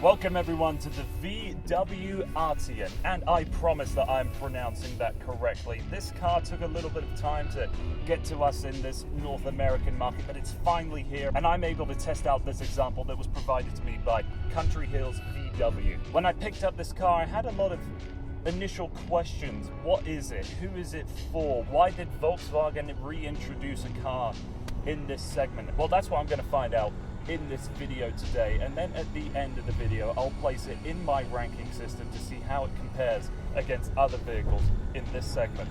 Welcome everyone to the VW Arteon, and I promise that I'm pronouncing that correctly. This car took a little bit of time to get to us in this North American market, but it's finally here, and I'm able to test out this example that was provided to me by Country Hills VW. When I picked up this car, I had a lot of initial questions. What is it? Who is it for? Why did Volkswagen reintroduce a car in this segment? Well, that's what I'm going to find out in this video today, and then at the end of the video I'll place it in my ranking system to see how it compares against other vehicles in this segment.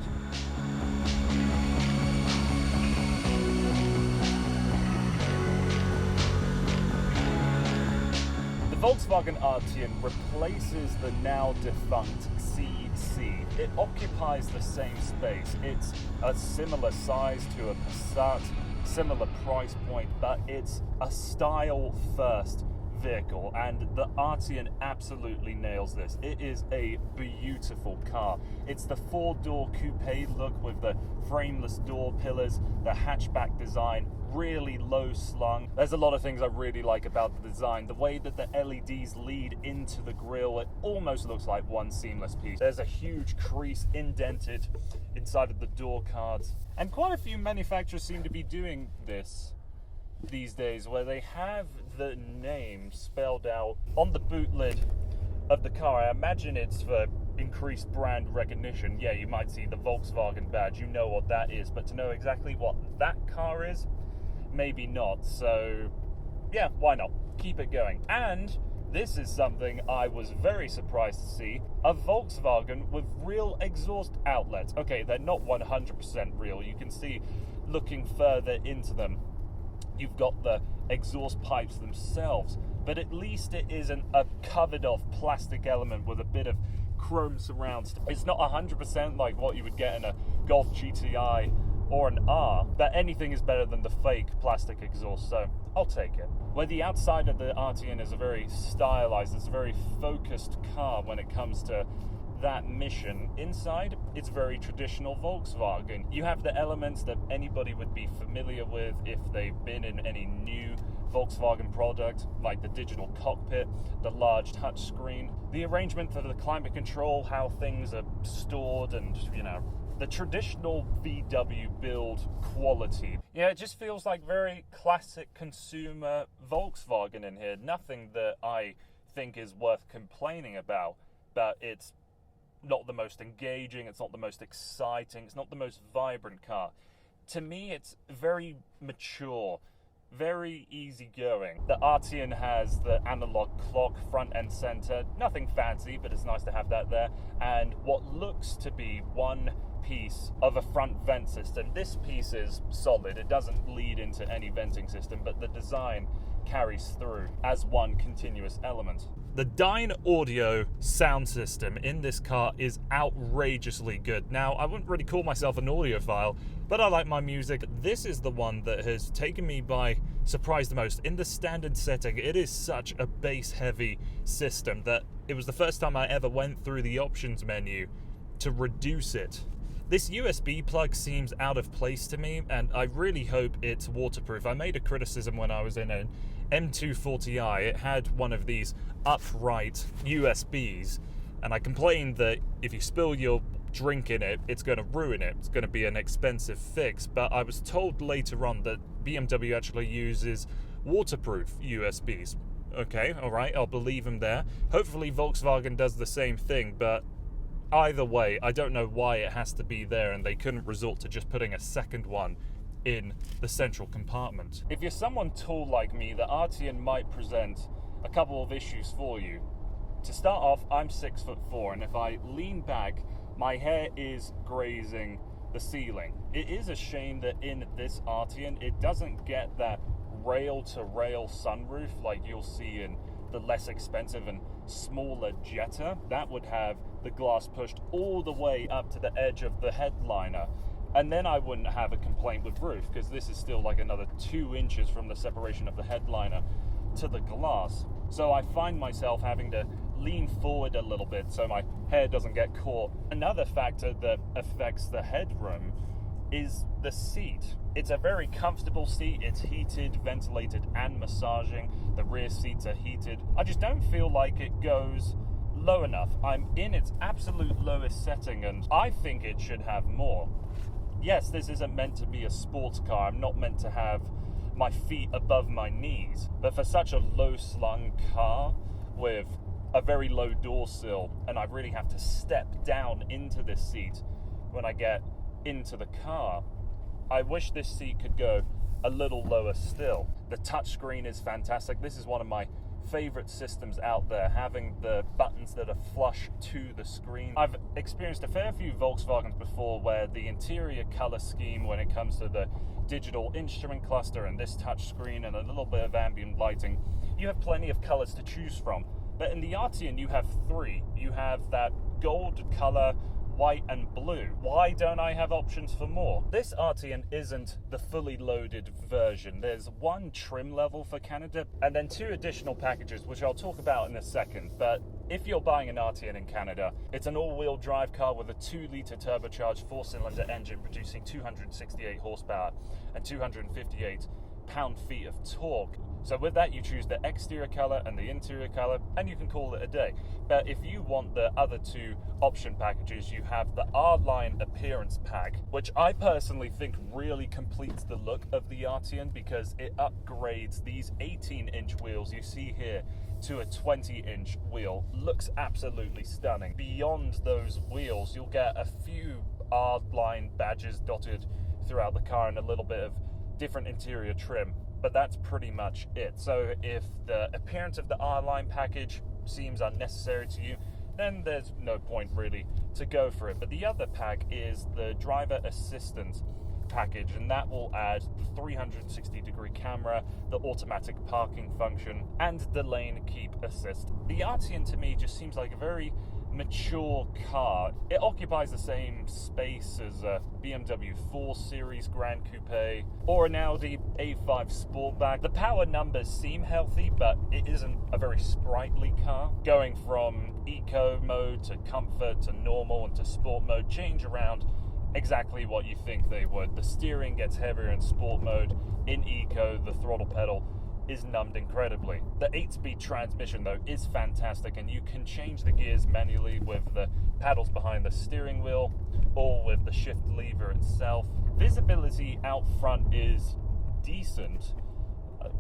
The Volkswagen Arteon replaces the now defunct CC. It occupies the same space. It's a similar size to a Passat, similar price point, but it's a style-first vehicle, and the Arteon absolutely nails this. It is a beautiful car. It's the four-door coupe look with the frameless door pillars, the hatchback design, really low slung. There's a lot of things I really like about the design. The way that the LEDs lead into the grille, it almost looks like one seamless piece. There's a huge crease indented inside of the door cards, and quite a few manufacturers seem to be doing this these days, where they have the name spelled out on the boot lid of the car. I imagine it's for increased brand recognition. Yeah, you might see the Volkswagen badge, you know what that is, but to know exactly what that car is, maybe not. So yeah, why not? Keep it going. And this is something I was very surprised to see, a Volkswagen with real exhaust outlets. Okay, they're not 100% real. You can see, looking further into them, you've got the exhaust pipes themselves, but at least it isn't a covered off plastic element with a bit of chrome surrounds. It's not 100% like what you would get in a Golf GTI or an R, but anything is better than the fake plastic exhaust, so I'll take it. Where the outside of the Arteon is a very stylized, it's a very focused car when it comes to that mission. Inside, it's very traditional Volkswagen. You have the elements that anybody would be familiar with if they've been in any new Volkswagen product, like the digital cockpit, the large touchscreen, the arrangement for the climate control, how things are stored, and, you know, the traditional VW build quality. Yeah, it just feels like very classic consumer Volkswagen in here. Nothing that I think is worth complaining about, but it's not the most engaging, it's not the most exciting, it's not the most vibrant car. To me, it's very mature, very easygoing. The Arteon has the analog clock front and center. Nothing fancy, but it's nice to have that there. And what looks to be one piece of a front vent system. This piece is solid. It doesn't lead into any venting system, but the design carries through as one continuous element. The Dyne Audio sound system in this car is outrageously good. Now, I wouldn't really call myself an audiophile, but I like my music. This is the one that has taken me by surprise the most. In the standard setting, it is such a bass-heavy system that it was the first time I ever went through the options menu to reduce it. This USB plug seems out of place to me, and I really hope it's waterproof. I made a criticism when I was in an M240i. It had one of these upright USBs, and I complained that if you spill your drink in it, it's going to ruin it. It's going to be an expensive fix, but I was told later on that BMW actually uses waterproof USBs. Okay, alright, I'll believe him there. Hopefully Volkswagen does the same thing, but either way, I don't know why it has to be there and they couldn't resort to just putting a second one in the central compartment. If you're someone tall like me, the Arteon might present a couple of issues for you. To start off, I'm 6'4", and if I lean back, my hair is grazing the ceiling. It is a shame that in this Arteon, it doesn't get that rail-to-rail sunroof like you'll see in the less expensive and smaller Jetta. That would have the glass pushed all the way up to the edge of the headliner, and then I wouldn't have a complaint with roof, because this is still like another 2 inches from the separation of the headliner to the glass. So I find myself having to lean forward a little bit so my hair doesn't get caught. Another factor that affects the headroom is the seat. It's a very comfortable seat. It's heated, ventilated, and massaging. The rear seats are heated. I just don't feel like it goes low enough. I'm in its absolute lowest setting, and I think it should have more. Yes, this isn't meant to be a sports car. I'm not meant to have my feet above my knees. But for such a low-slung car with a very low door sill, and I really have to step down into this seat when I get into the car, I wish this seat could go a little lower still. The touchscreen is fantastic. This is one of my favorite systems out there, having the buttons that are flush to the screen. I've experienced a fair few Volkswagens before where the interior color scheme, when it comes to the digital instrument cluster and this touchscreen and a little bit of ambient lighting, you have plenty of colors to choose from. But in the Arteon, you have three. You have that gold color, white and blue. Why don't I have options for more? This Arteon isn't the fully loaded version. There's one trim level for Canada and then two additional packages, which I'll talk about in a second. But if you're buying an Arteon in Canada, it's an all-wheel drive car with a 2-litre turbocharged 4-cylinder engine producing 268 horsepower and 258 pound-feet of torque. So with that, you choose the exterior color and the interior color, and you can call it a day. But if you want the other two option packages, you have the R-Line Appearance Pack, which I personally think really completes the look of the Arteon because it upgrades these 18-inch wheels you see here to a 20-inch wheel. Looks absolutely stunning. Beyond those wheels, you'll get a few R-Line badges dotted throughout the car and a little bit of different interior trim. But that's pretty much it. So if the appearance of the R-Line package seems unnecessary to you, then there's no point really to go for it. But the other pack is the driver assistance package, and that will add the 360-degree camera, the automatic parking function, and the lane keep assist. The Arteon to me just seems like a very mature car. It occupies the same space as a BMW 4 Series Grand Coupe or an Audi A5 Sportback. The power numbers seem healthy, but it isn't a very sprightly car. Going from eco mode to comfort to normal and to sport mode change around exactly what you think they would. The steering gets heavier in sport mode. In eco, the throttle pedal is numbed incredibly. The 8-speed transmission though is fantastic, and you can change the gears manually with the paddles behind the steering wheel or with the shift lever itself. Visibility out front is decent.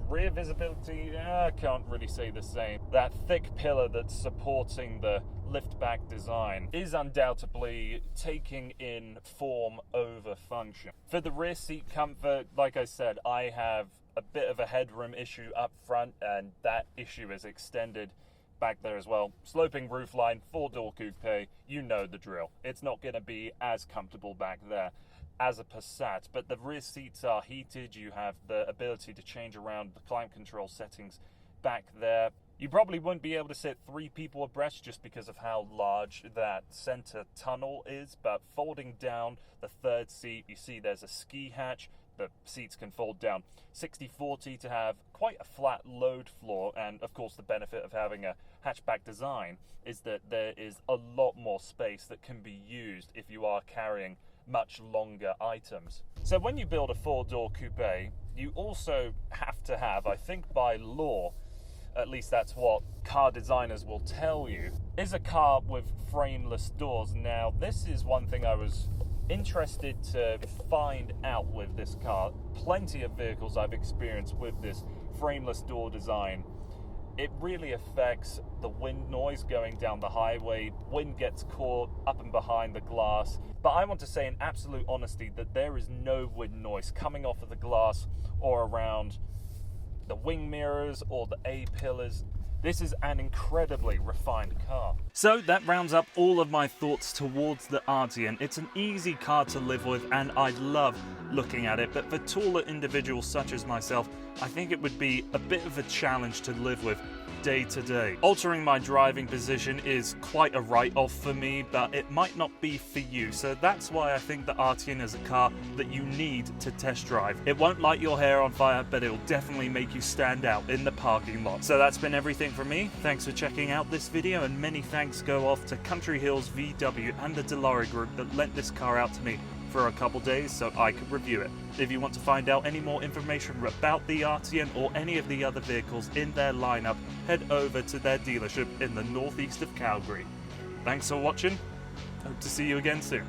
Rear visibility, I can't really say the same. That thick pillar that's supporting the lift-back design is undoubtedly taking in form over function. For the rear seat comfort, like I said, I have a bit of a headroom issue up front, and that issue is extended back there as well. Sloping roofline, 4-door coupe, you know the drill. It's not going to be as comfortable back there as a Passat, but the rear seats are heated. You have the ability to change around the climate control settings back there. You probably wouldn't be able to sit 3 people abreast just because of how large that center tunnel is, but folding down the third seat, you see there's a ski hatch. The seats can fold down 60-40 to have quite a flat load floor, and of course the benefit of having a hatchback design is that there is a lot more space that can be used if you are carrying much longer items. So when you build a 4-door coupe, you also have to have, I think by law, at least that's what car designers will tell you, is a car with frameless doors. Now this is one thing I was interested to find out with this car. Plenty of vehicles I've experienced with this frameless door design, it really affects the wind noise going down the highway. Wind gets caught up and behind the glass. But I want to say in absolute honesty that there is no wind noise coming off of the glass or around the wing mirrors or the A-pillars. This is an incredibly refined car. So that rounds up all of my thoughts towards the Arteon. It's an easy car to live with and I love looking at it, but for taller individuals such as myself, I think it would be a bit of a challenge to live with day to day. Altering my driving position is quite a write-off for me, but it might not be for you. So that's why I think the Arteon is a car that you need to test drive. It won't light your hair on fire, but it'll definitely make you stand out in the parking lot. So that's been everything from me. Thanks for checking out this video, and many thanks go off to Country Hills VW and the Delari Group that lent this car out to me for a couple days so I could review it. If you want to find out any more information about the Arteon or any of the other vehicles in their lineup, head over to their dealership in the northeast of Calgary. Thanks for watching. Hope to see you again soon.